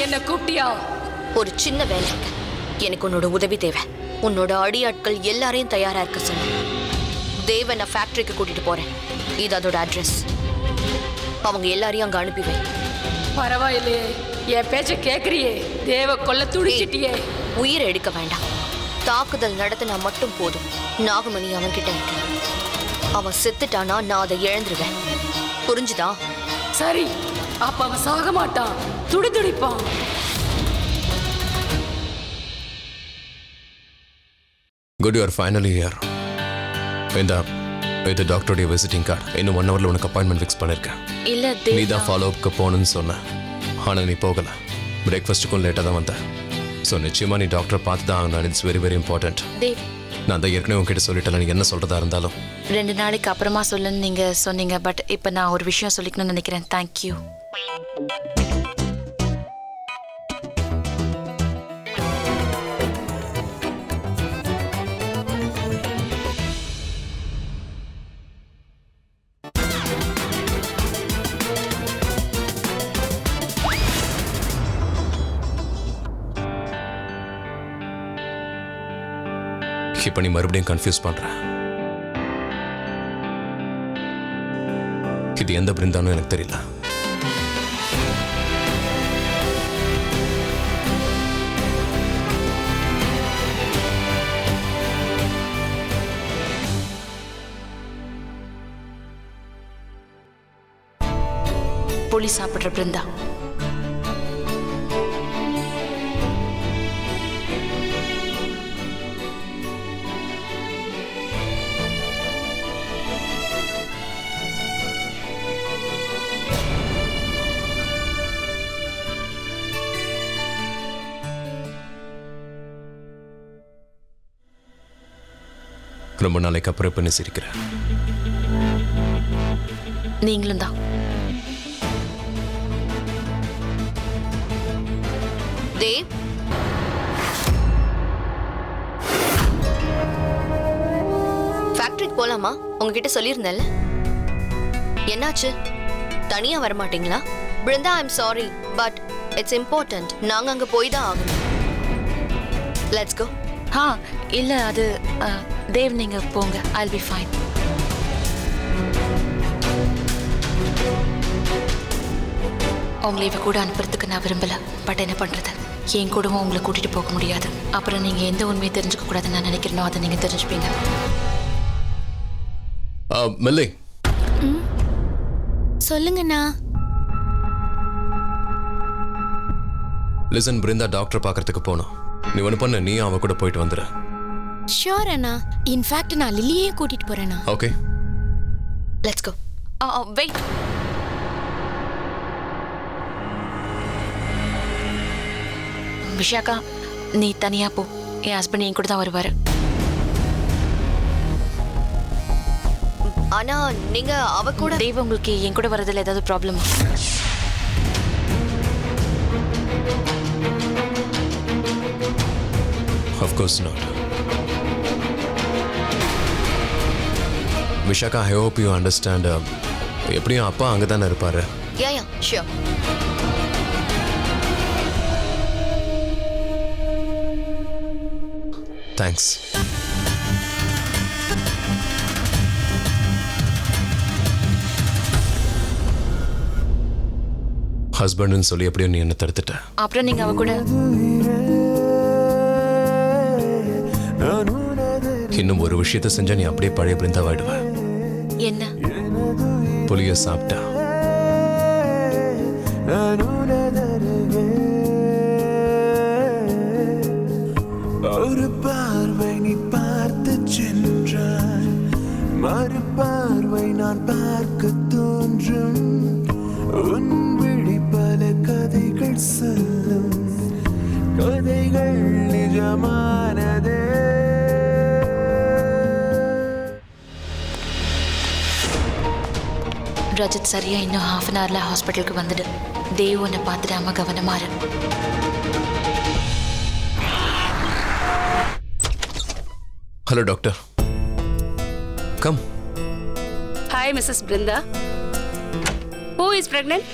என்ன கூப்பிட்டியா? ஒரு சின்ன வேலை இருக்கு. எனக்கு உன்னோட உதவி தேவை. உன்னோட அடியாட்கள் எல்லாரையும் தயாரா இருக்க சொல்லு. தேவனை ஃபேக்டரிக்கு கூட்டிட்டு போறேன். இது அதோட அட்ரஸ். அவங்க எல்லாரையும் அங்க அனுப்பி வை. பரவாயில்லையே, என் பேச்ச கேக்குறியே. தேவ கொல்ல துடிச்சிட்டியே. உயிரை எடுக்க வேண்டாம். தாக்குதல் நடத்தினா மட்டும் போதும். நாகமணி அவன் கிட்ட இருக்கு. அவன் செத்துட்டானா நான் அதை இழந்துருவேன். புரிஞ்சுதா? சரி, அப்ப அவன் சாக மாட்டான், துடிப்பான். Good, you are finally here. இது டாக்டருடைய விசிட்டிங் கார்டு. இன்னும் 1 ஹவர்ல உனக்கு அப்பாயின்மெண்ட் ஃபிக்ஸ் பண்ணிருக்கேன். இல்ல, நீ தான் ஃபாலோ அப்க்கு போகணும்னு சொன்ன. ஆனால் நீ போகல. பிரேக்ஃபாஸ்ட்டுக்கும் லேட்டாக தான் வந்தேன். ஸோ நிச்சயமா நீ டாக்டரை பார்த்து தான் ஆகணும். It's very very important. நான் தான் ஏற்கனவே உங்ககிட்ட சொல்லிட்டேன். நீ என்ன சொல்றதா இருந்தாலும் 2 நாளைக்கு அப்புறமா சொல்லுன்னு நீங்க சொன்னீங்க. பட் இப்போ நான் ஒரு விஷயம் சொல்லிக்கணும்னு நினைக்கிறேன். தேங்க்யூ. இப்போ நீ மறுபடியும் கன்ஃபியூஸ் பண்ற. இது எந்த பிருந்தானும் எனக்கு தெரியல. புளி சாப்பிட்ற பிருந்தா. ரொம்ப நாளைக்கு அப்புறம் இப்போ நீ சிரிக்கிற. நீங்களும் தான். தேவ், ஃபேக்டரிக்கு போலாமா? உங்ககிட்ட சொல்லியிருந்தேன்ல. என்னாச்சு? தனியா வரமாட்டீங்களா? Brinda, I'm sorry, but it's important. நாங்க அங்க போய் தான் ஆகணும். Let's go. இல்ல, அது தேவ் நீங்க போங்க. I'll be fine. உங்களை இவ கூட அனுப்புறதுக்கு நான் விரும்பல. பட் என்ன பண்றது, என் கூடவும் உங்களை கூட்டிட்டு போக முடியாது. அப்புறம் நீங்க எந்த உண்மையை தெரிஞ்சுக்க கூடாதுன்னு நான் நினைக்கிறேனோ அதை நீங்க தெரிஞ்சுப்பீங்க. மெல்லை, சொல்லுங்கண்ணா. லிசன், பிருந்தா டாக்டர் பார்க்கறதுக்கு போகணும். நீ ஒன்று பண்ண, நீ அவ கூட போயிட்டு வந்துடு. ஷூர் அண்ணா. இன்ஃபேக்ட் நான் லில்லியே கூட்டிட்டு போறேண்ணா. Okay, let's go. Wait. Vishakha, நீ தனியா போ. என் ஹஸ்பண்ட் என் கூட தான் வருவாரு. ஆனா நீங்க அவ கூட. தேவ், உங்களுக்கு என் கூட வரதுல ஏதாவது ப்ராப்ளமா? Of course not. Vishaka, I hope you understand. எப்படியும் அப்பா அங்கே தானே இருப்பாரு. Yeah, sure. Thanks. ஹஸ்பண்ட்னு சொல்லி எப்படியோ நீ என்ன தடுத்துட்ட. அப்புறம் நீங்க அவ கூட இன்னும் ஒரு விஷயத்தை செஞ்சா நீ அப்படியே பழைய பிருந்தாவாயிடுவ. என்ன? புளிய சாப்பிட்டா. ஒரு பார்வை நீ பார்த்து சென்றாய், மறு பார்வை நான் பார்க்க தோன்றும். உன் விழி பல கதைகள் சொல்லும், கதைகள் நிஜமானதே. ரஜத் சரியா இன்னும் 1/2 an hourல ஹாஸ்பிட்டலுக்கு வந்துடு. தேவ் உன்னை பார்த்துடாம கவனமா இரு. Hello doctor, come. Hi, Mrs. Brinda. Who is pregnant?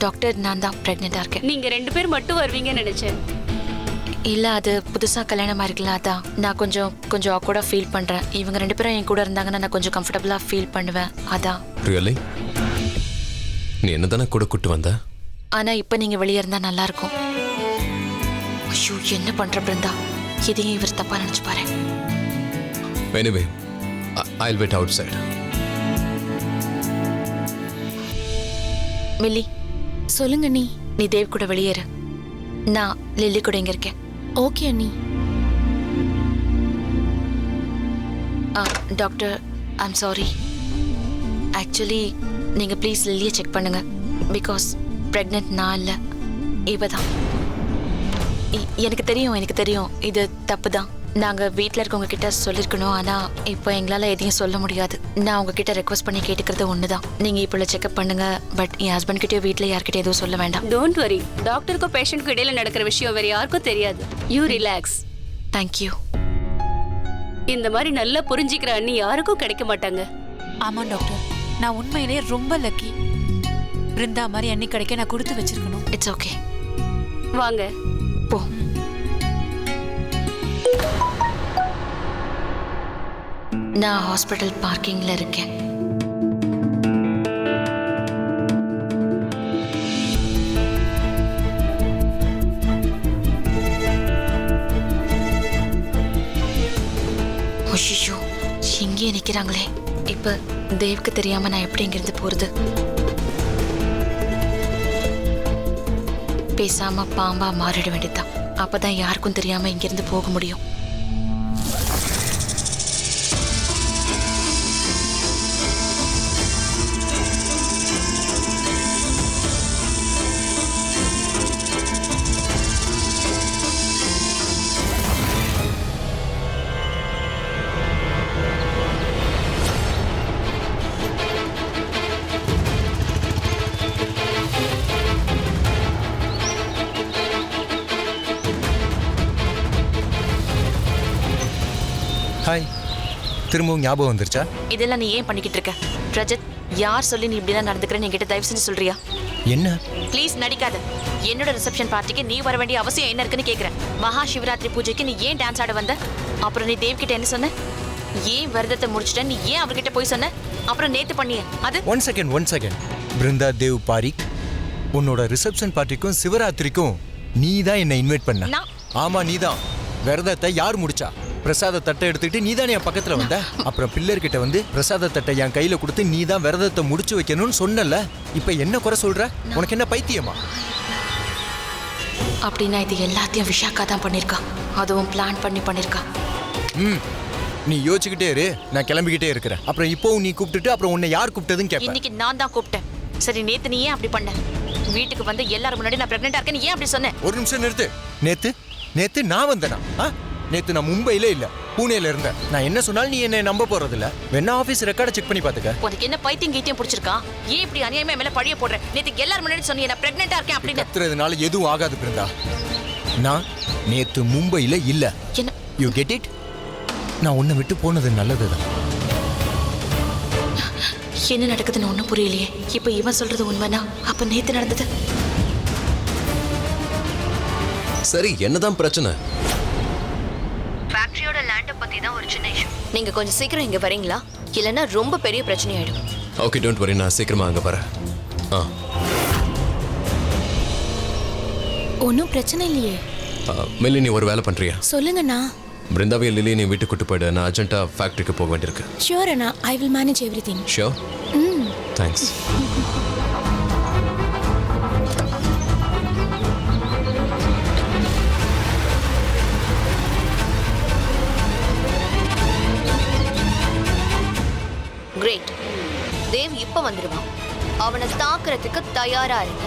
Doctor நான் தான் ப்ரெக்னெண்ட்டாக இருக்கேன். நீங்க 2 பேர் மட்டும் வருவீங்கன்னு நினைச்சேன். இல்லை, அது புதுசாக கல்யாணமாக இருக்குல்ல, அதான் நான் கொஞ்சம் ஆக்வர்டாக ஃபீல் பண்ணுறேன். இவங்க 2 பேரும் என் கூட இருந்தாங்கன்னா நான் கொஞ்சம் கம்ஃபர்டபுளாக ஃபீல் பண்ணுவேன், அதான். ரியலி? நீ என்ன தானே கூட கூட்டு வந்த? ஆனால் இப்போ நீங்கள் வெளியே இருந்தால் நல்லாயிருக்கும். ஐயோ, என்ன பண்ணுற பிருந்தா, இதையும் இவர் தப்பாக நினச்சி பாரு. Anyway I'll wait outside. Milli, சொல்லுங்க அண்ணி. நீ தேவ் கூட வெளியேறு. நான் லில்லி கூட இங்கே இருக்கேன். ஓகே அண்ணி. Doctor, I'm sorry. ஆக்சுவலி நீங்கள் ப்ளீஸ் லில்லியை செக் பண்ணுங்க. பிகாஸ் ப்ரெக்னென்ட் நான் இல்லை, இவ தான். எனக்கு தெரியும் இது தப்பு தான். நாங்கள் வீட்டில் இருக்கவங்க கிட்ட சொல்லியிருக்கணும். ஆனால் இப்போ எங்களால் எதையும் சொல்ல முடியாது. நான் உங்ககிட்ட ரெக்வஸ்ட் பண்ணி கேட்டுக்கிறது ஒன்று தான். நீங்கள் இப்போ செக்அப் பண்ணுங்க. பட் என் ஹஸ்பண்ட் கிட்டயோ வீட்டில் யார்கிட்டயும் எதுவும் சொல்ல வேண்டாம். Don't worry. டாக்டருக்கும் பேஷண்ட்க்கும் இடையில நடக்கிற விஷயம் வேற யாருக்கும் தெரியாது. You relax. தேங்க்யூ. இந்த மாதிரி நல்லா புரிஞ்சிக்கிற அண்ணி யாருக்கும் கிடைக்க மாட்டாங்க. ஆமா டாக்டர், நான் உண்மையிலேயே ரொம்ப லக்கி. பிருந்தா மாதிரி அண்ணி கிடைக்க நான் கொடுத்து வச்சிருக்கணும். இட்ஸ் ஓகே, வாங்க போ. நான் ஹாஸ்பிட்டல் பார்க்கிங்கில் இருக்கேன். ஐயோ, இங்கேயே நிற்கிறாங்களே. இப்போ தேவுக்கு தெரியாம நான் எப்படி இங்கிருந்து போறது? பேசாம பாம்பா மாறிட வேண்டியதுதான். அப்பதான் யாருக்கும் தெரியாம இங்கிருந்து போக முடியும். ஹாய், திரும்பவும் ஞாபகம் வந்துருச்சா? இதெல்லாம் நீ ஏன் பண்ணிக்கிட்டு இருக்க ரஜத்? யார் சொல்லி நீ இப்படிலாம் நடந்துக்கிறேன்னு என்கிட்ட தயவு செஞ்சு சொல்றியா? என்ன? ப்ளீஸ் நடிக்காத. என்னோட ரிசப்ஷன் பார்ட்டிக்கு நீ வர வேண்டிய அவசியம் என்ன இருக்குன்னு கேட்குறேன். மகா சிவராத்திரி பூஜைக்கு நீ ஏன் டான்ஸ் ஆட வந்த? அப்புறம் நீ தேவ் கிட்ட என்ன சொன்ன? ஏன் விரதத்தை முடிச்சுட்ட? நீ ஏன் அவர்கிட்ட போய் சொன்ன? அப்புறம் நேத்து பண்ணிய அது? One second. பிருந்தா தேவ் பாரிக், உன்னோட ரிசப்ஷன் பார்ட்டிக்கும் சிவராத்திரிக்கும் நீ தான் என்னை இன்வைட் பண்ண. ஆமா, நீ தான். விரதத்தை யார் முடிச்சா? பிரசாத தட்டை எடுத்துக்கிட்டு நீ தானே என் பக்கத்துல வந்த. அப்புறம் பில்லர்கிட்ட வந்து பிரசாத தட்டை என் கையில கொடுத்து நீ தான் விரதத்தை முடிச்சு வைக்கணும்னு சொன்னல. இப்ப என்ன குறை சொல்ற? உனக்கு என்ன பைத்தியமா? அப்படின்னா இது எல்லாத்தையும் விஷாக்கா தான் பண்ணிருக்கா. அதுவும் பிளான் பண்ணி பண்ணிருக்கா. நீ யோசிச்சுக்கிட்டே இரு, நான் கிளம்பிக்கிட்டே இருக்கிறேன். அப்புறம் இப்போவும் நீ கூப்பிட்டுட்டு அப்புறம் உன்னை யார் கூப்பிட்டதுன்னு கேட்பேன். இன்னைக்கு நான் தான் கூப்பிட்டேன். சரி, நேத்து நீ ஏன் அப்படி பண்ண? வீட்டுக்கு வந்து எல்லாரும் முன்னாடி நான் பிரெக்னெண்டா இருக்கேன்னு ஏன் அப்படி சொன்னேன்? ஒரு நிமிஷம் நிறுத்து. நேத்து நான் வந்தேனா? நேத்து நான் மும்பையில இல்ல, பூனேல இருந்தேன். நான் என்ன சொன்னாலும் நீ என்ன நம்ப போறது இல்ல. வேணா ஆபீஸ் ரெக்கார்டை செக் பண்ணி பாத்துக்க. உனக்கு என்ன பைத்தியம் கீத்தியம் பிடிச்சிருக்கா? ஏன் இப்படி அநியாயமா மேல பழிய போடுற? நேத்து எல்லாரும் முன்னாடி சொன்னீங்க நான் பிரெக்னெண்டா இருக்கேன் அப்படின்னு. கத்துறதுனால எதுவும் ஆகாது பிருந்தா. நான் நேத்து மும்பையில இல்ல. என்ன? You get it? நான் உன்னை விட்டு போனது நல்லதுதான். என்ன நடக்குதுன்னு ஒன்றும் புரியலையே. இப்போ இவன் சொல்றது உண்மைனா அப்ப நேத்து நடந்தது? சரி, என்னதான் பிரச்சனை? ஃபேக்டரியோட லேண்டை பத்தி தான் ஒரு சின்ன இஷ்யூ. நீங்க கொஞ்சம் சீக்கிரம் இங்க வரீங்களா? இல்லைன்னா ரொம்ப பெரிய பிரச்சனை ஆயிடும். ஓகே, டோன்ட் வரி, நான் சீக்கிரமா அங்கே வரேன். ஒன்றும் பிரச்சனை இல்லையே. மில்லி, நீ ஒரு வேலை பண்றியா? சொல்லுங்கண்ணா. பிருந்தாவையும் லில்லி நீ வீட்டுக்கு கூட்டு போயிடு. நான் அர்ஜென்ட்டாக ஃபேக்ட்ரிக்கு போக வேண்டியிருக்கு. ஷியோர் அண்ணா, I will manage everything. Sure? Thanks. Great. Dev இப்ப வந்துடுவான். அவனை தாக்குறதுக்கு தயாரா இருங்க.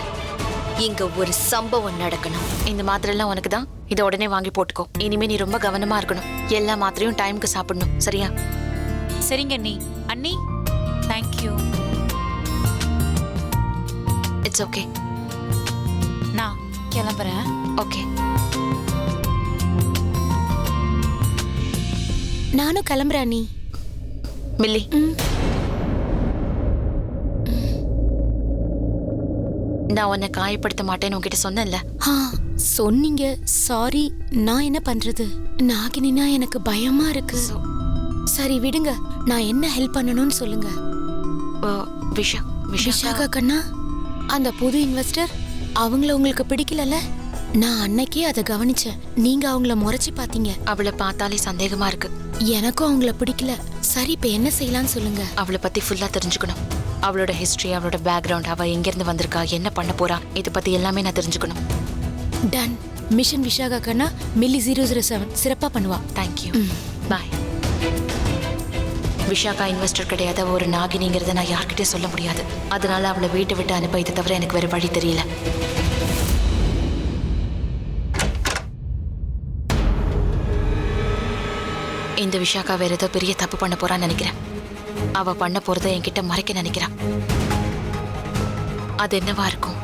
இங்க ஒரு சம்பவம் நடக்கணும். இந்த மாத்திரைலாம் உனக்கு தான். இதை உடனே வாங்கி போட்டுக்கோ. இனிமே நீ ரொம்ப கவனமா இருக்கணும். எல்லா மாத்திரையும் டைமுக்கு சாப்பிடணும், சரியா? சரிங்க அண்ணி. அண்ணி, தேங்க்யூ. It's okay. நான் கிளம்புறேன். ஓகே. நானும் கிளம்புறேன் அண்ணி. மில்லி, நான் உன்னை காயப்படுத்த மாட்டேன்னு உன்கிட்ட சொன்னேன்ல. ஆ சொன்னீங்க. சாரி. நான் என்ன பண்றது? நாகினினா எனக்கு பயமா இருக்கு. சரி விடுங்க. நான் என்ன ஹெல்ப் பண்ணணும்னு சொல்லுங்க. விஷாகா கண்ணா, அந்த புது இன்வெஸ்டர் அவங்கள உங்களுக்கு பிடிக்கலல? நான் அன்னைக்கே அதை கவனிச்சேன். நீங்க அவங்கள முறைச்சி பாத்தீங்க. அவளை பார்த்தாலே சந்தேகமா இருக்கு. எனக்கும் அவங்கள பிடிக்கல. சரி இப்ப என்ன செய்யலாம்னு சொல்லுங்க. அவளை பத்தி ஃபுல்லா தெரிஞ்சுக்கணும். அவளோட ஹிஸ்டரி, அவளோட பேக்ரவுண்ட், அவ எங்க இருந்து வந்திருக்கா, என்ன பண்ண போறா, இதை பத்தி எல்லாமே நான் தெரிஞ்சுக்கணும். டன். மிஷன் விஷாகா கண்ணா மில்லி 007 சிறப்பா பண்ணுவா. தேங்க்யூ. பாய். விஷாகா இன்வெஸ்டர் கிடையாது, ஒரு நாகினிங்கிறத நான் யார்கிட்டயும் சொல்ல முடியாது. அதனால அவளை வீட்டை விட்டு அனுப்ப இதை தவிர எனக்கு வேற வழி தெரியல. இந்த விஷாகா வேற ஏதோ பெரிய தப்பு பண்ண போறான்னு நினைக்கிறேன். அவ பண்ண போறதை என்கிட்ட மறைக்க நினைக்கிறா. அது என்னவா இருக்கும்?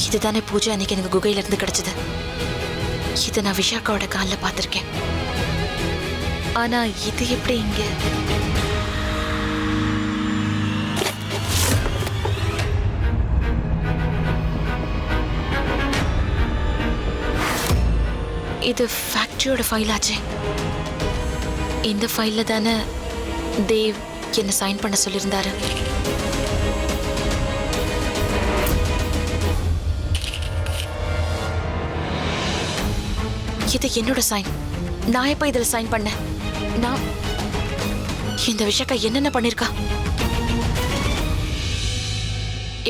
இதுதானே பூஜை அன்னைக்கு எனக்கு குகையில இருந்து கிடைச்சது. இதை நான் விஷாக்காவோட காலில் பார்த்திருக்கேன். ஆனா இது எப்படி இங்க? இது ஃபேக்டரியோட ஃபைல் ஆச்சே. இந்த ஃபைல்ல தானே தேவ் என்ன சைன் பண்ண சொல்லியிருந்தாரு. இது என்னோட சைன். நான் எப்ப இதுல சைன் பண்ணேன்? நான் இந்த விஷயக்கா என்னென்ன பண்ணிருக்கா?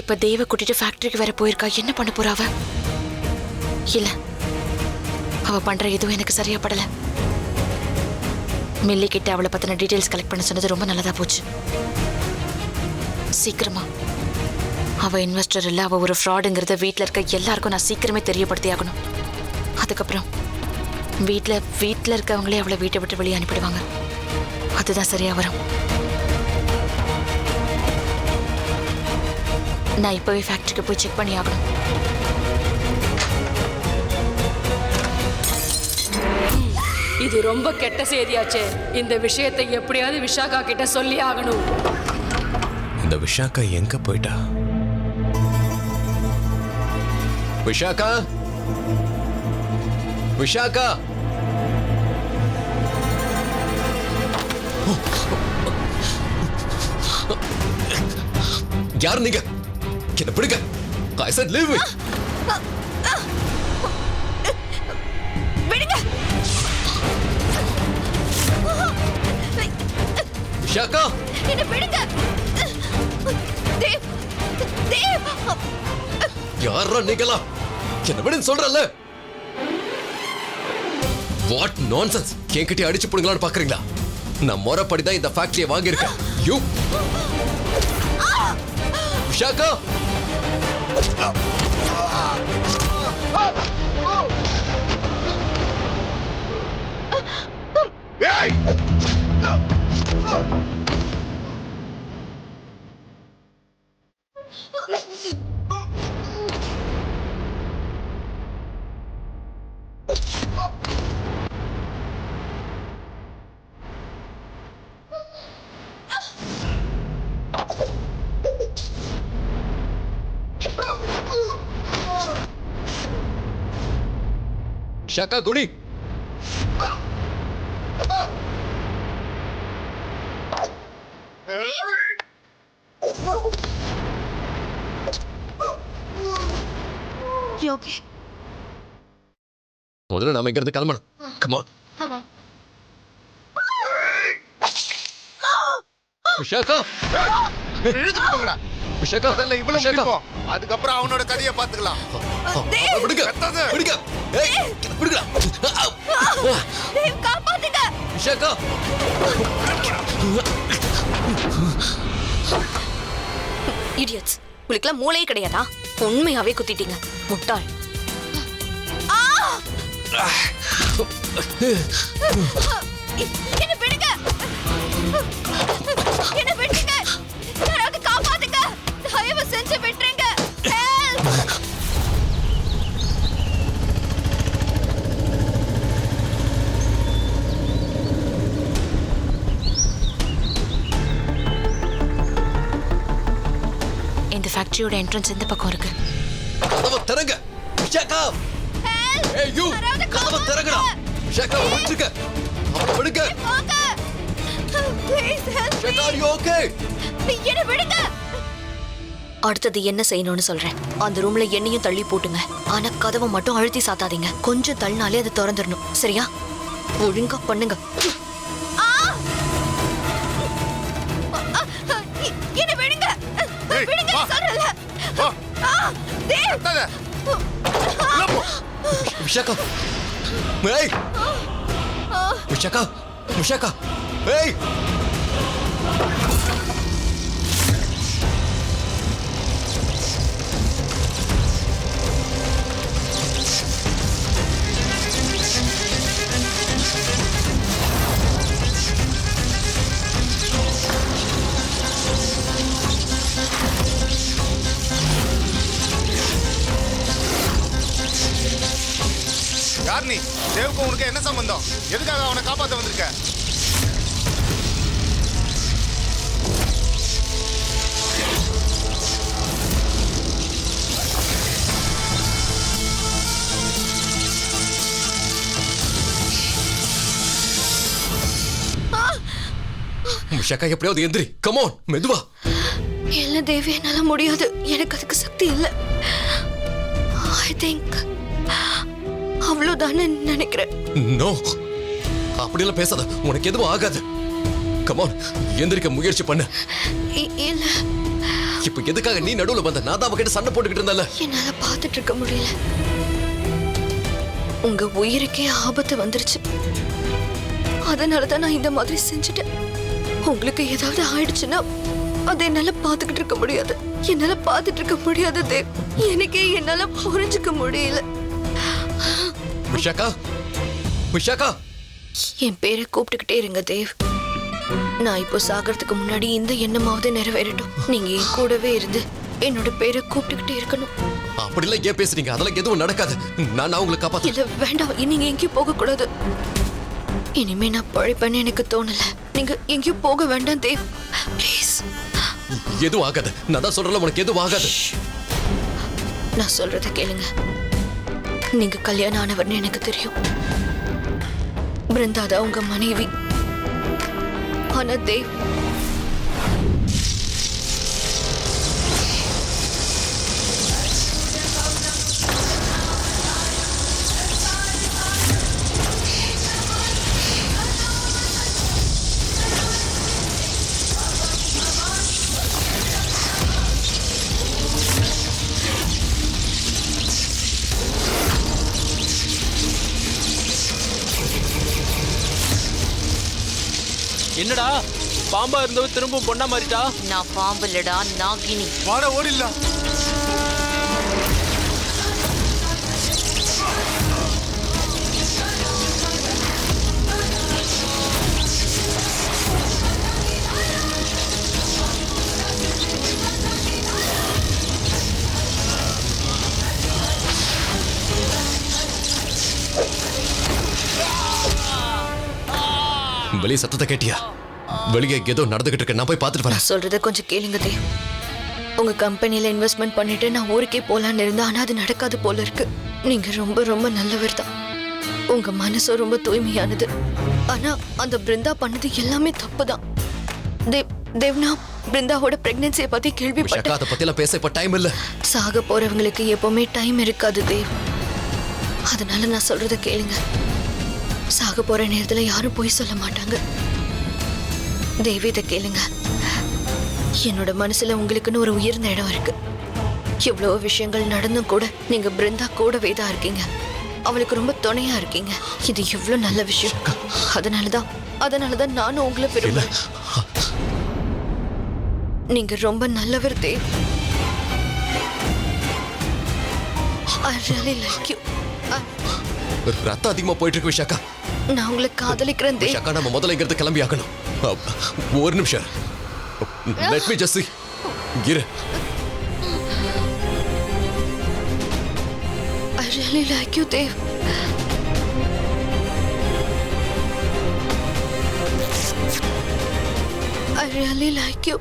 இப்ப தேவ கூட்டிட்டு ஃபேக்டரிக்கு வேற போயிருக்கா. என்ன பண்ண போறா அவ? இல்ல, அவ பண்ற எதுவும் எனக்கு சரியா படல. மில்லி கிட்ட அவளை பத்தின டீடைல்ஸ் கலெக்ட் பண்ண சொன்னது ரொம்ப நல்லதா போச்சு. சீக்கிரமா. அவ இன்வெஸ்டர் இல்ல, அவ ஒரு ஃப்ராடுங்கிறத வீட்டுல இருக்க எல்லாருக்கும் நான் சீக்கிரமே தெரியப்படுத்தி ஆகணும். அதுக்கப்புறம் வீட்டில் இருக்கவங்களே அவளை வீட்டை விட்டு வெளியே அனுப்பிடுவாங்க. அதுதான் சரியா வரும். நான் இப்பவே ஃபேக்டரிக்கு போய் செக் பண்ணி ஆகணும். இது ரொம்ப கெட்ட செய்தியாச்சே. இந்த விஷயத்தை எப்படியாவது விஷாகா கிட்ட சொல்லி ஆகணும். இந்த விஷாக்கா எங்க போயிட்டா? விஷாக்கா, விஷாக்கா, யார் நீங்க? என்ன பிடிக்க? I said leave me. விடுங்க. விஷாக்கா, என்ன விடுங்க. தேவ், தேவ். யாரா நீங்களா? என்ன விடுன்னு சொல்றல? What nonsense! என்கிட்ட அடிச்சு புடுங்கலான்னு பாக்குறீங்களா? நான் முறைப்படிதான் இந்த ஃபேக்டரியை வாங்கியிருக்கேன். யூ விஷாக்கா, விஷாக்கா குடி. முதல்ல நாம இங்க இருந்து கிளம்பணும். Come on. விஷாக்கா, விஷாக்கா, இவ்வளவு பிடிப்போம். அதுக்கப்புறம் அவனோட கதையை பார்த்துக்கலாம். விடுங்க, விடுங்க. ஏய், விடுங்க. தேவ் காப்பாத்துங்க. விஷாக்கா, இடியட்ஸ். உங்களுக்குலாம் மூளையே கிடையாதா? உண்மையாவே குத்திட்டீங்க, முட்டாள். என்ன விடுங்க, என்ன விடுங்க, யாராவது காப்பாத்துங்க, தயவு செஞ்சு விட்டுருங்க. இந்த ஃபேக்டரியோட என்ட்ரன்ஸ் இந்த பக்கம் இருக்கு. கதவை திறங்க விஷாகா. ஏய் யூ, கதவை திறங்கடா விஷாகா. விட்டுருங்க, அவளை விடுங்க. Vishaka, are you okay? என்ன விடுங்க. அடுத்தது என்ன செய்யணும்னு சொல்றேன். அந்த ரூம்ல என்னையும் தள்ளி போட்டுங்க. ஆனா கதவை மட்டும் அழுத்தி சாத்தாதீங்க. கொஞ்சம் தள்ளினாலே அது திறந்துடணும், சரியா? ஒழுங்கா பண்ணுங்க. என்ன விடுங்க, விடுங்க சொல்றல. விஷாகா, ஏய் விஷாகா, விஷாகா, ஏய். யார் நீ? தேவுக்கு உனக்கு என்ன சம்பந்தம்? எதுக்காக அவனை காப்பாற்ற வந்திருக்க? விஷாகா, எப்படியாவது எந்திரி. கம் ஆன், மெதுவா. இல்ல தேவி, என்னால முடியாது. எனக்கு அதுக்கு சக்தி இல்ல. ஐ திங்க் அவ்வளவுதானே நினைக்கிறேன். நோ, அப்படியெல்லாம் பேசாத. உனக்கு எதுவும் ஆகாது. கம் ஆன், எந்திரிக்க முயற்சி பண்ணு. இல்ல, இப்ப எதுக்காக நீ நடுவுல வந்த? நான் தான் அவகிட்ட சண்டை போட்டுக்கிட்டு இருந்தல. என்னால பார்த்துட்டு இருக்க முடியல. உங்க உயிருக்கே ஆபத்து வந்துருச்சு. அதனாலதான் நான் இந்த மாதிரி செஞ்சுட்டேன். உங்களுக்கு ஏதாவது ஆயிடுச்சுன்னா அதை என்னால பார்த்துக்கிட்டு இருக்க முடியாது. என்னால பார்த்துட்டு இருக்க முடியாது தேவ். எனக்கே என்னால புரிஞ்சுக்க முடியல. விஷாகா, விஷாகா, என் பேரை கூப்பிட்டுக்கிட்டே இருங்க தேவ். நான் இப்போ சாகிறதுக்கு முன்னாடி இந்த எண்ணமாவது நிறைவேறட்டும். நீங்க என் கூடவே இருந்து என்னோட பேரை கூப்பிட்டுக்கிட்டே இருக்கணும். அப்படிலாம் ஏன் பேசுறீங்க? அதெல்லாம் எதுவும் நடக்காது. நான் உங்களை காப்பாத்த. இல்ல வேண்டாம், நீங்க எங்கேயும் போக கூடாது. இனிமே நான் பழைப்பேன்னு எனக்கு தோணல. நீங்க எங்கேயும் போக வேண்டாம் தேவ், ப்ளீஸ். எதுவும் ஆகாது. நான் தான் சொல்றேன், உனக்கு எதுவும் ஆகாது. நான் சொல்றத கேளுங்க. நீங்க கல்யாணம் ஆனவர்னு எனக்கு தெரியும். பிருந்தா தான் உங்க மனைவி. ஆனா தேவ், என்னடா பாம்பா இருந்தவ திரும்ப பொண்ணா மாறிட்டா? நான் பாம்பு இல்லடா, நாகினி. வாட ஓடிடலாம். வெளியே சத்தத்தை கேட்டியா? வெளியே ஏதோ நடந்துகிட்டு இருக்க. நான் போய் பார்த்துட்டு வரேன். சொல்றத கொஞ்சம் கேளுங்க தேவ். உங்க கம்பெனில இன்வெஸ்ட்மெண்ட் பண்ணிட்டு நான் ஊருக்கே போலான்னு இருந்தேன். ஆனா அது நடக்காது போல இருக்கு. நீங்க ரொம்ப ரொம்ப நல்லவர் தான். உங்க மனசு ரொம்ப தூய்மையானது. ஆனா அந்த பிருந்தா பண்ணது எல்லாமே தப்பு தான். தேவ்னா, பிருந்தாவோட பிரெக்னன்சியை பத்தி கேள்விப்பட்டேன். அதை பத்தி எல்லாம் பேச இப்ப டைம் இல்ல. சாக போறவங்களுக்கு எப்பவுமே டைம் இருக்காது தேவ். அதனால நான் சொல்றத கேளுங்க. சாக போற நேரத்துல யாரும் போய் சொல்ல மாட்டாங்க. தேவி, இதை கேளுங்க. என்னோட மனசுல உங்களுக்குன்னு ஒரு உயர்ந்த இடம் இருக்கு. எவ்வளவு விஷயங்கள் நடந்தும் கூட நீங்க பிருந்தா கூடவே தான் இருக்கீங்க. அவளுக்கு ரொம்ப துணையா இருக்கீங்க. இது எவ்வளவு நல்ல விஷயம். அதனாலதான் நானும் உங்களை விரும்புறேன். நீங்க ரொம்ப நல்லவர் Dev. I really like you. ரத்தம் அதிகமா போயிட்டு இருக்கு விஷாக்கா. நான் உங்களை காதலிக்கிறேன் தேவ். விஷாக்கா, நம்ம முதல்ல இங்கிருந்து கிளம்பி ஆகணும். ஒரு நிமிஷம். Let me just see. இரு. I really like you, Dev. I really like you.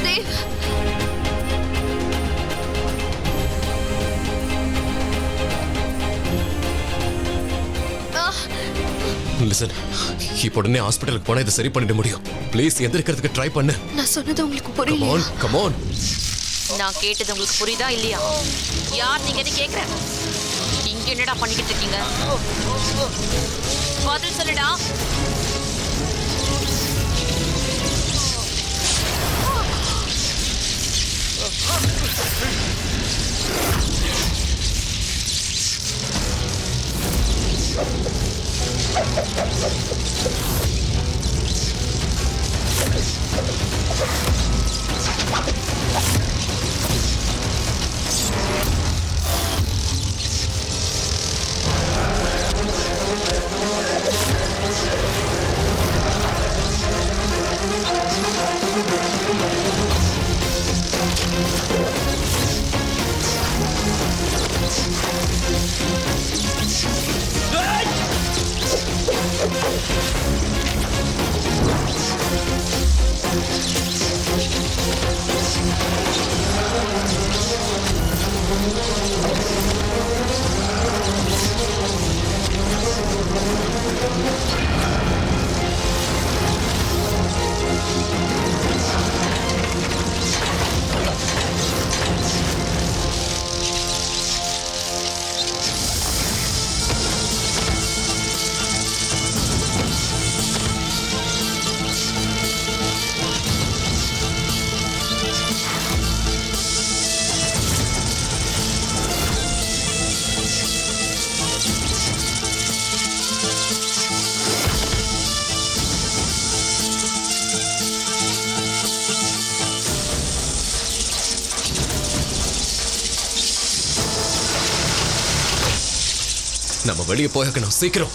Dev. Listen, இப்போ உடனே ஹாஸ்பிட்டலுக்கு போனா இதை சரி பண்ணிட முடியும். ப்ளீஸ் எந்திரிக்கிறதுக்கு ட்ரை பண்ணு. நான் சொன்னது உங்களுக்கு Come புரியல. on, come on. நான் கேட்டது உங்களுக்கு புரியுதா இல்லையா? யார் நீங்கன்னு கேக்குறேன். இங்க என்னடா பண்ணிக்கிட்டு இருக்கீங்க? பதில் சொல்லுடா. நம்ம வெளியே போயாக்கணும் சீக்கிரம்.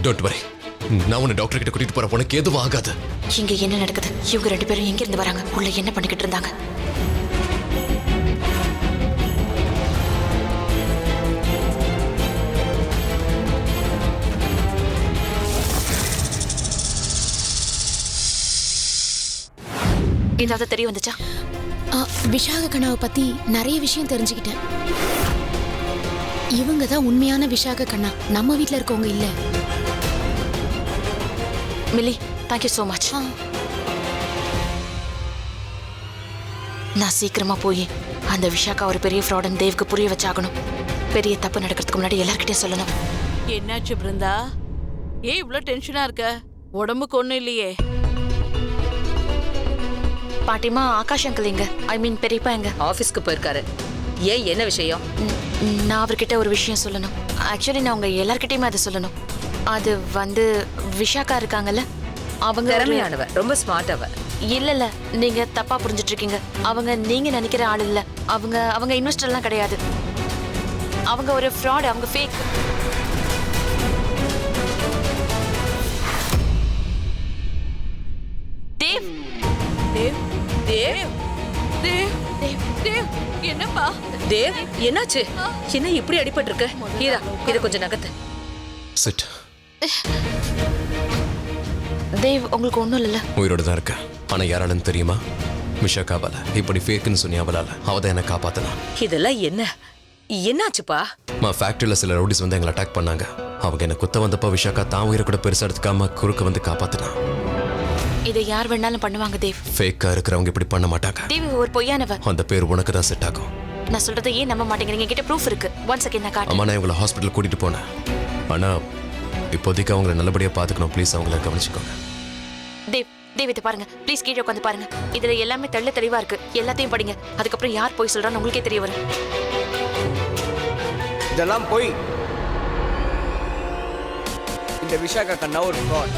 டோன்ட் வரி, நான் உன்னை டாக்டர் கிட்ட கூட்டிட்டு போறேன். உனக்கு எதுவும் ஆகாது. இங்க என்ன நடக்குது? இவங்க 2 பேரும் எங்க இருந்து வராங்க? உள்ள என்ன பண்ணிக்கிட்டு இருந்தாங்க? ஏதாவது தெரிய வந்துச்சா? விஷாக கண்ணாவை பத்தி நிறைய விஷயம் தெரிஞ்சுக்கிட்டேன். இவங்க தான் உண்மையான விஷாக கண்ணா, நம்ம வீட்ல இருக்கவங்க இல்ல. Milli, thank you so much. நான் சீக்கிரமா போய் அந்த விஷாக்கா ஒரு பெரிய ஃப்ராடன் தேவ்க்கு புரிய வச்சாகணும். பெரிய தப்பு நடக்கிறதுக்கு முன்னாடி எல்லார்கிட்டயும் சொல்லணும். என்னாச்சு பிருந்தா? ஏன் இவ்ளோ டென்ஷனா இருக்க? உடம்புக்கு ஒண்ணும் இல்லையே? பாட்டிமா, ஆகாஷ் அங்கிள் எங்க? ஐ மீன் பெரியப்பா எங்க? ஆபீஸ்க்கு போயிருக்காரு. ஏன், என்ன விஷயம்? நான் அவர்கிட்ட ஒரு விஷயம் சொல்லணும். ஆக்சுவலி நான் உங்க எல்லார்கிட்டயுமே அதை சொல்லணும். அது வந்து விஷாக்கா இருக்காங்கல்ல, அவங்க திறமையானவ, ரொம்ப ஸ்மார்ட் அவ. இல்ல, நீங்க தப்பா புரிஞ்சிட்டு இருக்கீங்க. அவங்க நீங்க நினைக்கிற ஆள் இல்ல. அவங்க இன்வெஸ்டர் எல்லாம் கிடையாது. அவங்க ஒரு ஃப்ராட், அவங்க ஃபேக். தேவ் தேவ் தேவ் தேவ் தேவ் தேவ் என்னப்பா? தேவ், என்னாச்சு? என்ன இப்படி அடிபட்டு இருக்க? ஹீரா, இத கொஞ்சம் நகத்து. சிட். தேவ், உங்களுக்கு ஒண்ணும் இல்ல? உயிரோட தான் இருக்க. ஆனா யாராலும் தெரியுமா? விஷாக்காவால. இப்படி ஃபேக்குன்னு சொன்னி அவளால. அவதான் என்ன காப்பாத்தனா. இதெல்லாம் என்ன? என்னாச்சுப்பா? ஃபேக்டரியில சில ரவுடிஸ் வந்து எங்களை அட்டாக் பண்ணாங்க. அவங்க என்ன குத்த வந்தப்ப விஷாக்கா தான் உயிரை கூட பெருசா எடுத்துக்காம குறுக்க வந்து காப்பாத்தினா. இதை யார் வேணாலும் பண்ணுவாங்க தேவ். ஃபேக்கா இருக்கிறவங்க இப்படி பண்ண மாட்டாங்க. தேவ் ஒரு பொய்யானவ. அந்த பேர் உனக்கு தான் செட் ஆகும். நான் சொல்றதை ஏன் நம்ப மாட்டேங்கிறீங்க? கிட்ட ப்ரூஃப் இருக்கு. ஒன் செகண்ட் நான் காட்டுறேன். அம்மா, நான் இவங்களை ஹாஸ்பிட்டல் கூட்டிட்டு போனேன். ஆனா இப்போதைக்கு அவங்கள நல்லபடியா பாத்துக்கணும். ப்ளீஸ் அவங்கள கவனிச்சுக்கோங்க. தேவ், தேவ் இதை பாருங்க ப்ளீஸ் கீழே உட்காந்து பாருங்க. இதுல எல்லாமே தெள்ள தெளிவா இருக்கு. எல்லாத்தையும் படிங்க. அதுக்கப்புறம் யார் போய் சொல்றான்னு உங்களுக்கே தெரிய வரும். இதெல்லாம் போய் இந்த விஷாகா கண்ணா ஒரு ஃப்ராட்.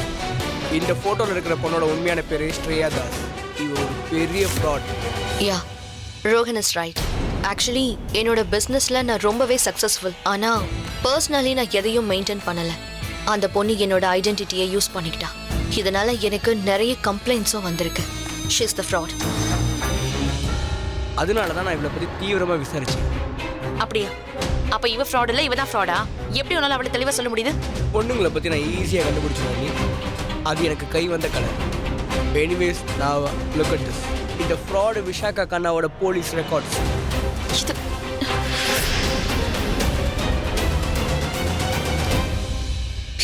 இந்த போட்டோல இருக்கிற பொண்ணோட உண்மையான பேரு ஸ்ரேயா தாஸ். இது ஒரு பெரிய fraud. Yeah Rohan is right. Actually என்னோட பிஸ்னஸ்ல நான் ரொம்பவே சக்ஸஸ்ஃபுல். ஆனா பர்சனலி நான் எதையும் மெயின்டைன் பண்ணல. அந்த பொண்ணு என்னோட ஐடென்டிட்டியை யூஸ் பண்ணிக்கிட்டா. இதனால எனக்கு நிறைய கம்ப்ளைண்ட்ஸும் வந்திருக்கு. She is the fraud. அதனால தான் நான் இவளை பத்தி தீவிரமா விசாரிச்சேன். அப்படியா? அப்ப இவ ஃப்ராட் இல்ல, இவ தான் ஃப்ராடா? எப்படி உன்னால அவளை தெளிவா சொல்ல முடியுது? பொண்ணுங்களை பத்தி நான் ஈஸியா கண்டுபிடிச்சிருவேன். அது எனக்கு கை வந்த கலை. எனிவேஸ் நான் லுக் அட் திஸ். இந்த ஃப்ராட் விஷாகா கண்ணாவோட போலீஸ் ரெக்கார்ட்ஸ். இது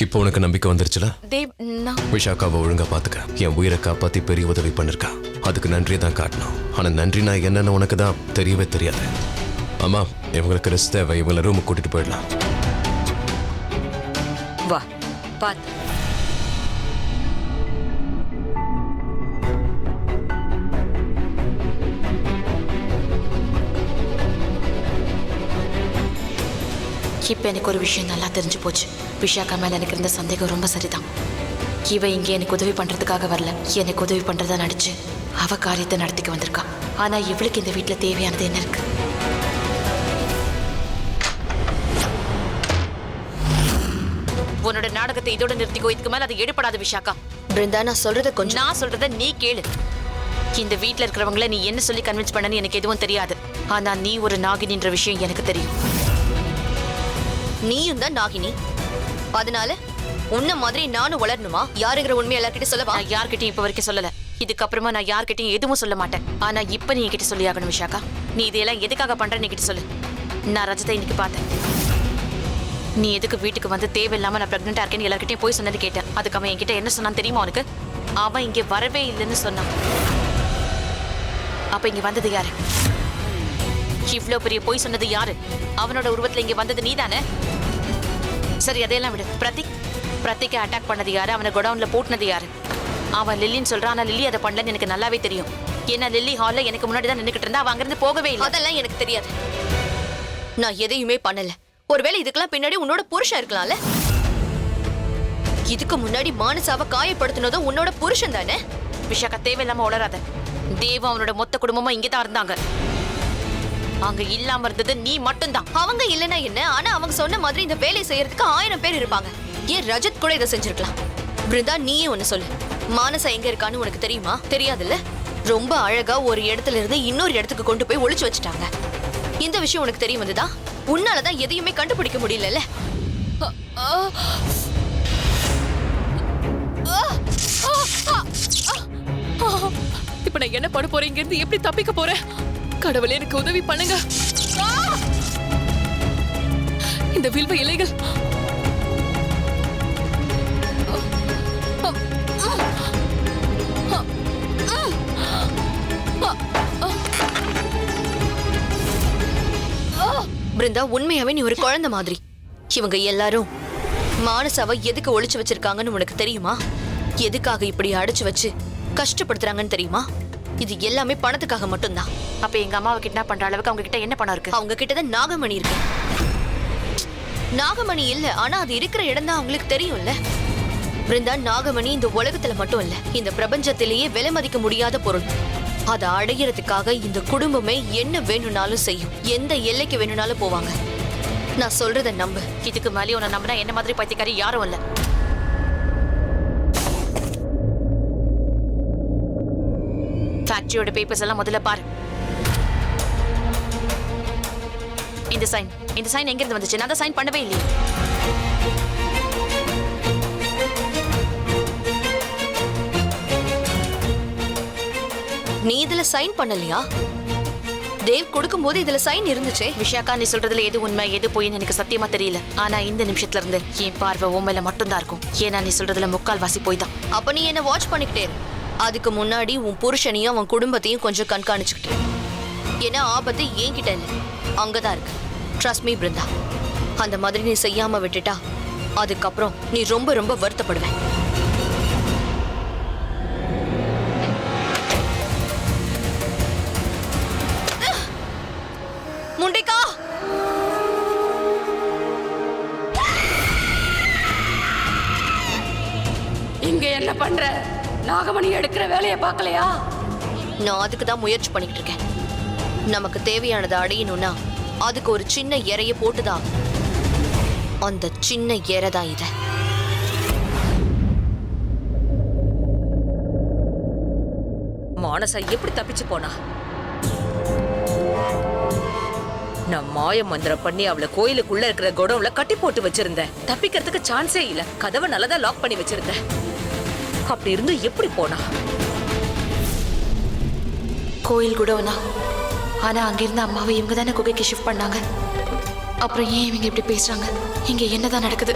இப்போ உனக்கு நம்பிக்கை வந்துருச்சுல? தேவ் நான் விஷாக்காவை ஒழுங்கா பாத்துக்க. என் உயிரை காப்பாத்தி பெரிய உதவி பண்ணிருக்கா. அதுக்கு நன்றி தான் காட்டணும். ஆனா நன்றி நான் என்னன்னு உனக்கு தான் தெரியவே தெரியாது. ஆமா, இவங்களுக்கு ரெஸ்ட் தேவை. இவங்களை ரூமுக்கு கூட்டிட்டு போயிடலாம். வா பாத்து. இப்போ எனக்கு ஒரு விஷயம் நல்லா தெரிஞ்சு போச்சு. விஷாக்கா மேல எனக்கு இருந்த சந்தேகம் ரொம்ப சரிதான். இவ இங்கே எனக்கு உதவி பண்றதுக்காக வரல, எனக்கு உதவி பண்றதா நடிச்சு அவ காரியத்தை நடத்திக்க வந்திருக்கா. ஆனா இவளுக்கு இந்த வீட்டுல தேவையானது என்ன இருக்கு? உன்னோட நாடகத்தை இதோட நிறுத்திக்கோ. இதுக்கு மேல அது எடுபடாத விஷாக்கா. பிருந்தா நான் சொல்றத கொஞ்சம். நான் சொல்றத நீ கேளு. இந்த வீட்டுல இருக்கிறவங்கள நீ என்ன சொல்லி கன்வின்ஸ் பண்ணன்னு எனக்கு எதுவும் தெரியாது. ஆனா நீ ஒரு நாகினின்ற விஷயம் எனக்கு தெரியும். நீயும் தான் நாகினி. அதனால உன்ன மாதிரி நானும் வளரணுமா? யாருங்கிற உண்மை எல்லார்கிட்ட சொல்லவா? நான் யார்கிட்டயும் இப்ப வரைக்கும் சொல்லல. இதுக்கப்புறமா நான் யார்கிட்டயும் எதுவும் சொல்ல மாட்டேன். ஆனா இப்ப நீ என்கிட்ட சொல்லி ஆகணும் விஷாக்கா. நீ இதெல்லாம் எதுக்காக பண்றேன்னு என்கிட்ட சொல்லு. நான் ரஜத்தை இன்னைக்கு பார்த்தேன். நீ எதுக்கு வீட்டுக்கு வந்து தேவையில்லாம நான் பிரெக்னெண்டா இருக்கேன்னு எல்லார்கிட்டயும் போய் சொன்னது கேட்டேன். அதுக்கு அவன் என்கிட்ட என்ன சொன்னான்னு தெரியுமா உனக்கு? அவன் இங்க வரவே இல்லைன்னு சொன்னான். அப்ப இங்க வந்தது யாரு? இவ்ளோ பெரிய போய் சொன்னது யாரு? அவனோட உருவத்துல இங்க வந்தது நீதானே? சரி, அதையெல்லாம் விடு. பிரத்திகை அட்டாக் பண்ணது யாரு? அவனை கோடவுன்ல போட்டுனது யாரு? அவன் லில்லின்னு சொல்றான். ஆனா லில்லி அதை பண்ணலன்னு எனக்கு நல்லாவே தெரியும். ஏன்னா லில்லி ஹால்ல எனக்கு முன்னாடி தான் நின்னுக்கிட்டு இருந்தா. அவன் அங்கிருந்து போகவே இல்லை. அதெல்லாம் எனக்கு தெரியாது. நான் எதையுமே பண்ணல. ஒருவேளை இதுக்கெல்லாம் பின்னாடி உன்னோட புருஷன் இருக்கலாம்ல? இதுக்கு முன்னாடி மானசாவை காயப்படுத்தினதும் உன்னோட புருஷன் தானே? விஷாக்கா, தேவையில்லாம உளராத. தேவ அவனோட மொத்த குடும்பமும் இங்கதான் இருந்தாங்க. அங்க இல்லாம இருந்தது நீ மட்டும்தான். அவங்க இல்லைன்னா என்ன? ஆனா அவங்க சொன்ன மாதிரி இந்த வேலையை செய்யறதுக்கு 1000 பேர் இருப்பாங்க. ஏன் ரஜத் கூட இதை செஞ்சிருக்கலாம். பிருந்தா, நீயே ஒண்ணு சொல்லு. மானசா எங்க இருக்கான்னு உனக்கு தெரியுமா? தெரியாதுல்ல? ரொம்ப அழகா ஒரு இடத்துல இருந்து இன்னொரு இடத்துக்கு கொண்டு போய் ஒளிச்சு வச்சுட்டாங்க. இந்த விஷயம் உனக்கு தெரிய வந்ததா? உன்னாலதான் எதையுமே கண்டுபிடிக்க முடியல. இப்ப நான் என்ன பண்ண போறேன்? இங்க இருந்து எப்படி தப்பிக்க போறேன்? கடவுளே, எனக்கு உதவி பண்ணுங்க. இந்த வில்வ இலைகள் பிருந்தா, உண்மையாவே நீ ஒரு குழந்தை மாதிரி. இவங்க எல்லாரும் மானசாவை எதுக்கு ஒளிச்சு வச்சிருக்காங்கன்னு உனக்கு தெரியுமா? எதுக்காக இப்படி அடைச்சு வச்சு கஷ்டப்படுத்துறாங்கன்னு தெரியுமா? இது எல்லாமே பணத்துக்காக மட்டும்தான். அப்ப எங்க அம்மாவை கிட்னாப் பண்ற அளவுக்கு அவங்க கிட்ட என்ன பணம் இருக்கு? அவங்க கிட்டதான் நாகமணி இருக்கு. நாகமணி இல்ல, ஆனா அது இருக்கிற இடம் தான் அவங்களுக்கு தெரியும்ல. பிருந்தா, நாகமணி இந்த உலகத்துல மட்டும் இல்ல, இந்த பிரபஞ்சத்திலேயே விலை மதிக்க முடியாத பொருள். அதை அடையிறதுக்காக இந்த குடும்பமே என்ன வேணும்னாலும் செய்யும். எந்த எல்லைக்கு வேணும்னாலும் போவாங்க. நான் சொல்றத நம்பு. இதுக்கு மேலே உன்னை நம்பினா என்ன மாதிரி பைத்தியக்காரி யாரும் இல்ல. ஃபேக்டரியோட பேப்பர்ஸ் எல்லாம் முதல்ல பாரு. இந்த சைன் எங்க இருந்து வந்துச்சு? நான் தான் சைன் பண்ணவே இல்லையே. நீ இதுல சைன் பண்ணலையா? தேவ் கொடுக்கும் போது இதுல சைன் இருந்துச்சே. விஷாக்கா, நீ சொல்றதுல எது உண்மை எது போயின்னு எனக்கு சத்தியமா தெரியல. ஆனா இந்த நிமிஷத்துல இருந்து என் பார்வை உன் மேல மட்டும்தான் இருக்கும். ஏன்னா நீ சொல்றதுல முக்கால்வாசி போய் தான். அப்ப நீ என்ன வாட்ச் பண்ணிக்கிட்டே இரு. அதுக்கு முன்னாடி உன் புருஷனையும் அவன் குடும்பத்தையும் கொஞ்சம் கண்காணிச்சுக்கிட்டு. ஏன்னா ஆபத்து என்கிட்ட இல்லை, அங்கதான் இருக்கு. Trust me Brinda. அந்த மாதிரி நீ செய்யாம விட்டுட்டா அதுக்கப்புறம் நீ ரொம்ப ரொம்ப வருத்தப்படுவேன். என்ன பண்ற? நாகமணி எடுக்கிற வேலையை பார்க்கலையா? நான் அதுக்கு தான் முயற்சி பண்ணிக்கிட்டு இருக்கேன். நமக்கு தேவையானதை அடையணும்னா அதுக்கு ஒரு சின்ன இறைய போட்டுதான். அந்த சின்ன இறை தான் இத. மானசா எப்படி தப்பிச்சு போனா? நான் மாய மந்திரம் பண்ணி அவளை கோயிலுக்குள்ள இருக்கிற குடவுல கட்டி போட்டு வச்சிருந்தேன். தப்பிக்கிறதுக்கு சான்ஸே இல்ல. கதவை நல்லதா லாக் பண்ணி வச்சிருந்தேன். அப்படி இருந்து எப்படி போனா? கோயில் குடோனா? ஆனா அங்கிருந்த அம்மாவை இவங்க தானே குகைக்கு ஷிஃப்ட் பண்ணாங்க. அப்புறம் ஏன் இவங்க இப்படி பேசுறாங்க? இங்க என்னதான் நடக்குது?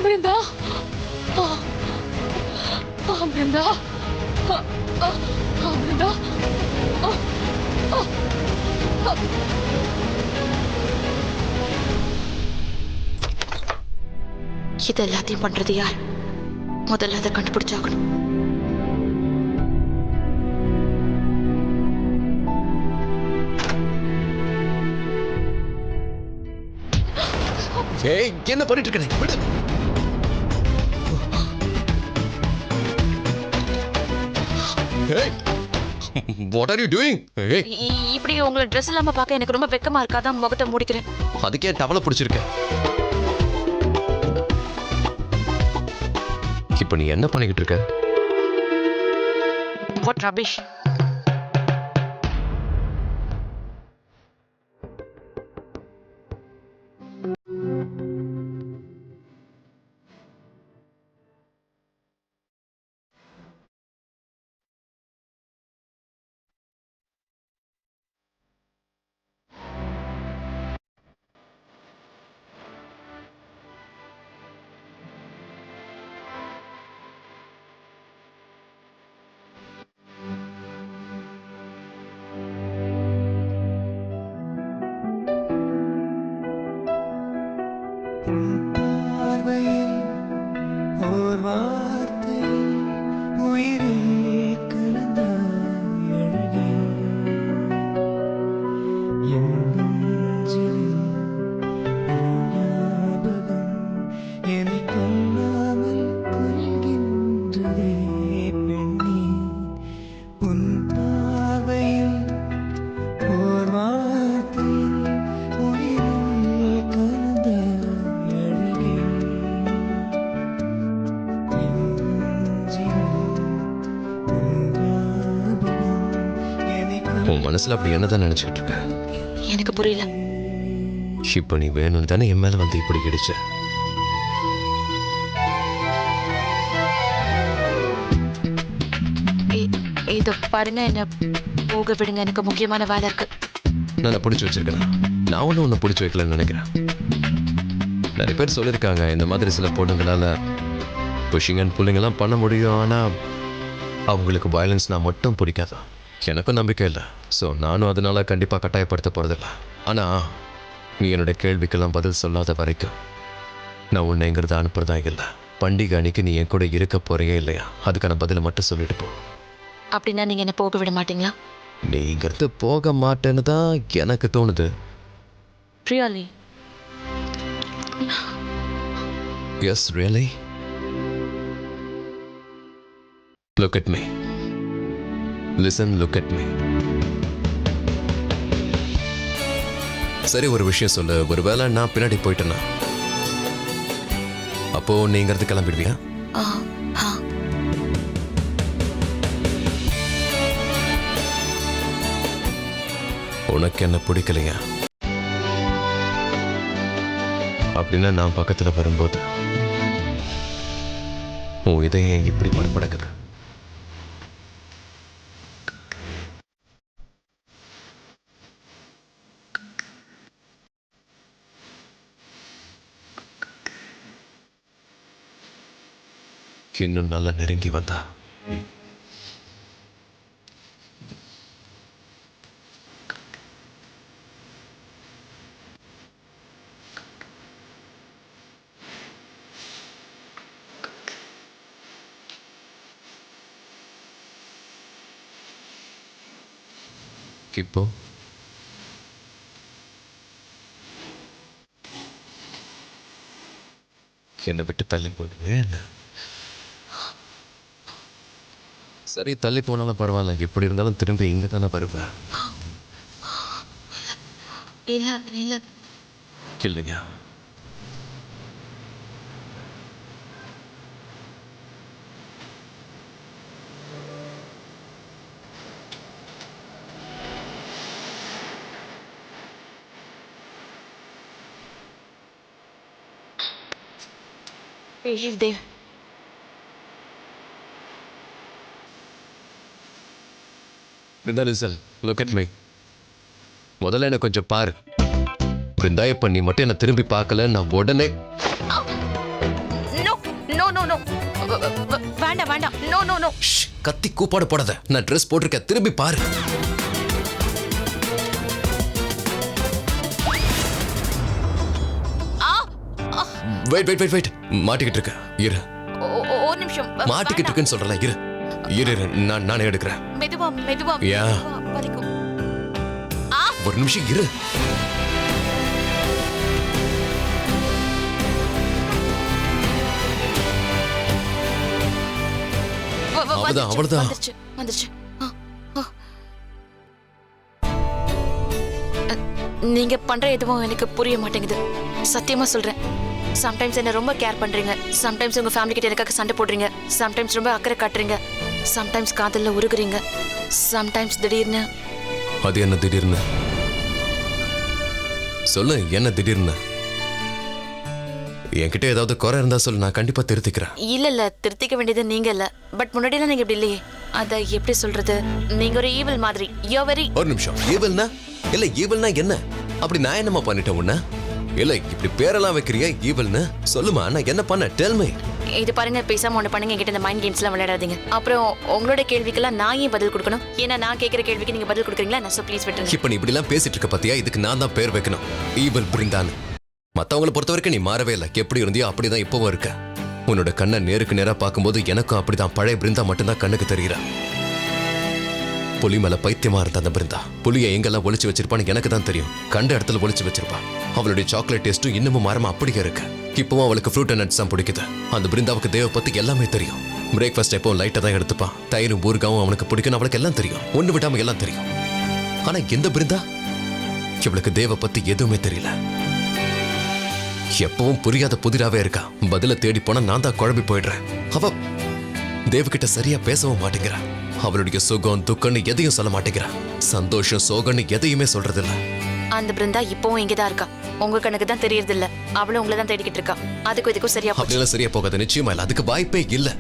பிருந்தா, பிருந்தா, பிருந்தா. இது எல்லாத்தையும் பண்றது யார்? முதல்ல அதை கண்டுபிடிச்சாகணும். ஏய், என்ன பண்ணிட்டு இருக்க? விடு. Hey, what are you doing? Hey, இப்படி உங்களை ட்ரெஸ் இல்லாம பார்க்க எனக்கு ரொம்ப வெக்கமா இருக்கா? தான் முகத்தை மூடிக்கிறேன். அதுக்கே டவலை பிடிச்சிருக்க. இப்போ நீ என்ன பண்ணிக்கிட்டு இருக்க? What rubbish. உன் மனசுல அப்படி என்னதான் நினைச்சிட்டு இருக்க? எனக்கு புரியல. இப்போ நீ வேணும் தானே என் மேல வந்து இப்படி கிடிச்ச. இத பாருங்க, என்ன போக விடுங்க. எனக்கு முக்கியமான வேலை இருக்கு. நான் பிடிச்சி வச்சிருக்கேன். நான் ஒன்றும் உன்னை பிடிச்சி வைக்கலன்னு நினைக்கிறேன். நிறைய பேர் சொல்லியிருக்காங்க இந்த மாதிரி சில பொண்ணுங்களால புஷிங் அண்ட் புல்லிங்கெல்லாம் பண்ண முடியும். ஆனால் அவங்களுக்கு வயலன்ஸ்னா மட்டும் பிடிக்காது. எனக்கும் நம்பிக்கை இல்லை. ஸோ நானும் அதனால கண்டிப்பாக கட்டாயப்படுத்த போகிறதில்ல. ஆனால் நீ என்னுடைய கேள்விக்கெல்லாம் பதில் சொல்லாத வரைக்கும் நான் உன்னைங்கிறத அனுப்புறதா இல்லை. பண்டிகை அன்னைக்கு நீ என் கூட இருக்க போறியே இல்லையா, அதுக்கான பதிலை மட்டும் சொல்லிட்டு போ. அப்படின்னா நீங்க என்ன போக விட மாட்டீங்களா? நீங்கிறது போக மாட்டேன்னு தான் எனக்கு தோணுது. Really? Yes, really? Look at me. Listen, look at me. சரி, ஒரு விஷயம் சொல்லு. ஒருவேளை நான் பின்னாடி போயிட்டேன்னா அப்போ நீங்கிறது கிளம்பிடுவியா? உனக்கு என்ன பிடிக்கலையா? அப்படின்னா நான் பக்கத்துல வரும்போது உன் இதயம் இப்படி படபடக்குது. இன்னும் நல்லா நெருங்கி வந்தா இப்போ என்னை விட்டு தள்ளி போடுவே என்ன? சரி, தள்ளி போனாலும் பரவாயில்ல. எப்படி இருந்தாலும் திரும்பி இங்கே தானே வருவேன். இல்லையா? Dev, Listen, look at me. முதல்ல என்ன கொஞ்சம் பாரு. பிருந்தா, இப்ப நீ மட்டும் என்ன திரும்பி பார்க்கல, நான் உடனே நோ நோ நோ நோ வேண்டாம் வேண்டாம். No no no. கத்தி கூப்பாடு போடாத. நான் ட்ரெஸ் போட்டிருக்கேன், திரும்பி பாரு. வெயிட் வெயிட் வெயிட் வெயிட் மாட்டிக்கிட்டு இருக்க. இரு. ஒரு நிமிஷம். மாட்டிக்கிட்டு இருக்குன்னு சொல்றல. இரு இரு இரு, நானே எடுக்கிறேன். மெதுவா மெதுவா. யா. வலிக்கும். ஒரு நிமிஷம் இரு. அவ்வளவுதான் அவ்வளவுதான். வந்துருச்சு வந்துருச்சு. நீங்க பண்ற எதுவும் எனக்கு புரிய மாட்டேங்குது. சத்தியமா சொல்றேன். சம்டைம்ஸ் என்ன ரொம்ப கேர் பண்றீங்க, சம்டைம்ஸ் உங்க ஃபேமிலி கிட்ட எனக்காக சண்டை போடுறீங்க, சம்டைம்ஸ் ரொம்ப அக்கறை காட்டுறீங்க, சம்டைம்ஸ் காதல்ல உருகுறீங்க, சம்டைம்ஸ் திடீர்னு. அது என்ன திடீர்னு? சொல்லு, என்ன திடீர்னு? என்கிட்ட ஏதாவது குறை இருந்தா சொல்லு, நான் கண்டிப்பா திருத்திக்கிறேன். இல்ல இல்ல, திருத்திக்க வேண்டியது நீங்க இல்ல. பட் முன்னாடிலாம் நீங்க இப்படி இல்லையே. அத எப்படி சொல்றது? நீங்க ஒரு ஈவில் மாதிரி. You very. ஒரு நிமிஷம். ஈவில்னா இல்ல, ஈவில்னா என்ன? அப்படி நான் என்னமா பண்ணிட்டேன் உன்ன? இல்ல இப்படி பேரெல்லாம் வைக்கிறியா ஈவில்னு? சொல்லுமா, நான் என்ன பண்ண? Tell me. இது பாருங்க, பேசாம ஒண்ணு பண்ணுங்க. என்கிட்ட இந்த மைண்ட் கேம்ஸ்லாம் விளையாடாதீங்க. அப்புறம் உங்களோட கேள்விக்கெல்லாம் நான் ஏன் பதில் கொடுக்கணும்? ஏன்னா நான் கேட்கிற கேள்விக்கு நீங்க பதில் கொடுக்குறீங்களா? நான் ப்ளீஸ் விட்டுருங்க. இப்ப நீ இப்படி எல்லாம் பேசிட்டு இருக்க பாத்தியா? இதுக்கு நான் தான் பேர் வைக்கணும், ஈவில் பிருந்தான்னு. மத்தவங்களை பொறுத்த வரைக்கும் நீ மாறவே இல்லை. எப்படி இருந்தியோ அப்படிதான் இப்பவும் இருக்க. உன்னோட கண்ணை நேருக்கு நேரா பார்க்கும்போது எனக்கும் அப்படிதான் பழைய பிருந்தா மட்டும்தான் கண்ணுக்கு தெரியுறா. புலி மேல பைத்தியமா இருந்த அந்த பிருந்தா புலியை எங்கெல்லாம் ஒளிச்சு வச்சிருப்பான்னு எனக்கு தான் தெரியும். கண்ட இடத்துல ஒளிச்சு வச்சிருப்பா. அவளுடைய சாக்லேட் டேஸ்ட்டும் இன்னமும் மாறாம அப்படியே இருக்கு. இப்பவும் அவளுக்கு ஃப்ரூட் அண்ட் நட்ஸ் தான் பிடிக்குது. அந்த பிருந்தாவுக்கு தேவ பத்தி எல்லாமே தெரியும். பிரேக்ஃபாஸ்ட் எப்பவும் லைட்டா தான் எடுத்துப்பான். தயிரும் ஊறுகாவும் அவனுக்கு பிடிக்கும். அவளுக்கு எல்லாம் தெரியும். ஒண்ணு விடாம எல்லாம் தெரியும். ஆனா எந்த பிருந்தா? இவளுக்கு தேவ பத்தி எதுவுமே தெரியல. எப்பவும் புரியாத புதிராவே இருக்கா. பதில தேடி போனா நான் தான் குழம்பி போயிடுறேன். அவ தேவகிட்ட சரியா பேசவும் மாட்டேங்கிறா. அவளுடைய சுகம் துக்கம்னு எதையும் சொல்ல மாட்டேங்கிறா. சந்தோஷம் சோகம்னு எதையுமே சொல்றது இல்ல. அந்த பிருந்தா இப்பவும் இங்கதான் இருக்கா. உங்க கணக்கு தான் தெரியறது இல்ல. அவளும் உங்களை தான் தேடிக்கிட்டு இருக்கா. அதுக்கும் இதுக்கும் சரியா போச்சு. அப்படியெல்லாம் சரியா போகாது. நிச்சயமா இல்ல. அதுக்கு வாய்ப்பே இல்ல.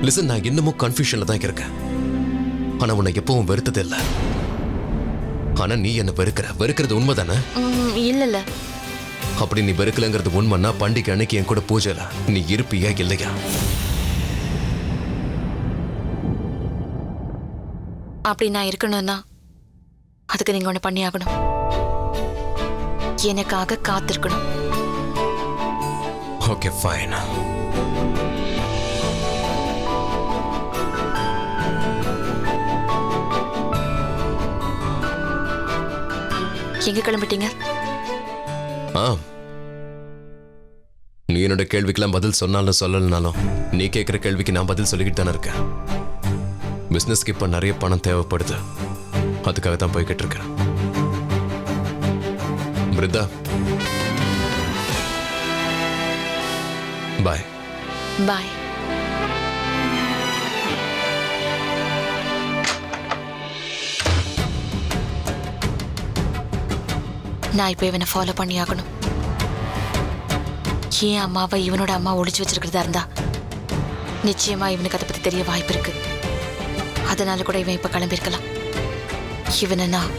லிசன், நான் இன்னமும் கன்ஃபியூஷன்ல தான் இருக்கேன். ஆனா உன்னை எப்பவும் வெறுத்தது இல்ல. ஆனா நீ என்ன வெறுக்கிறது உண்மைதானே? இல்ல இல்ல. அப்படி நீ வெறுக்கலங்கிறது உண்மைன்னா பண்டிகை அன்னைக்கு என் கூட பூஜைல நீ இருப்பியா இல்லையா? அப்படி நான் இருக்கணும்னா அதுக்கு நீங்க ஒண்ணு பண்ணி ஆகணும். எனக்காக காத்திருக்கணும். Okay fine. எங்க கிளம்பிட்டீங்க? நீ என்னோட கேள்விக்கெல்லாம் பதில் சொன்னாலும் சொல்லலனாலும் நீ கேட்கிற கேள்விக்கு நான் பதில் சொல்லிக்கிட்டு தானே இருக்கேன். பிசினஸ்க்கு இப்ப நிறைய பணம் தேவைப்படுது. அதுக்காக தான் போய்கிட்டு இருக்கேன். பிருந்தா, பாய். பாய். நான் இப்போ இவனை ஃபாலோ பண்ணி ஆகணும். ஏன் அம்மாவை இவனோட அம்மா ஒளிச்சு வச்சிருக்கிறதா இருந்தா நிச்சயமா இவனுக்கு அதை பத்தி தெரிய வாய்ப்பு இருக்கு. அதனால கூட இவன் இப்ப கிளம்பியிருக்கலாம். இவனை நான்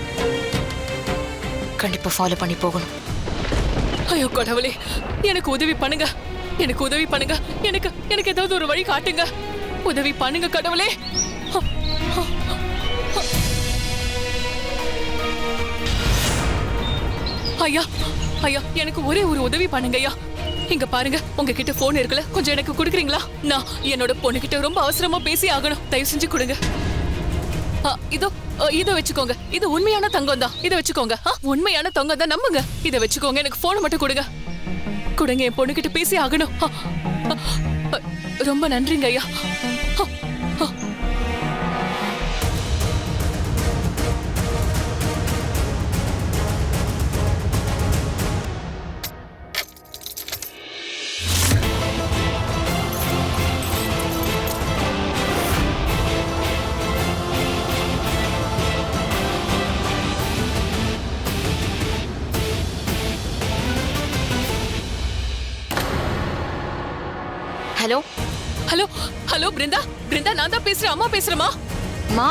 கண்டிப்பா ஃபாலோ பண்ணி போகணும். ஐயோ கடவுளே, எனக்கு உதவி பண்ணுங்க, எனக்கு உதவி பண்ணுங்க, எனக்கு எனக்கு ஏதாவது ஒரு வழி காட்டுங்க, உதவி பண்ணுங்க கடவுளே. ஐயா ஐயா, எனக்கு ஒரே ஒரு உதவி பண்ணுங்க ஐயா. இங்க பாருங்க, உங்ககிட்ட போன் இருக்குல்ல, கொஞ்சம் எனக்கு கொடுக்குறீங்களா? நான் என்னோட பொண்ணுகிட்ட ரொம்ப அவசரமா பேசி ஆகணும், தயவு செஞ்சு கொடுங்க. இதை வச்சுக்கோங்க, இது உண்மையான தங்கம் தான், இதை வச்சுக்கோங்க. உண்மையான தங்கம் தான், நம்புங்க. இதை வச்சுக்கோங்க, எனக்கு போனை மட்டும் கொடுங்க, கொடுங்க, என் பொண்ணுகிட்ட பேசி ஆகணும். ரொம்ப நன்றிங்க ஐயா. Hello hello hello Brinda, Brinda நான் தான் பேசுறேன், அம்மா பேசுறேமா? மா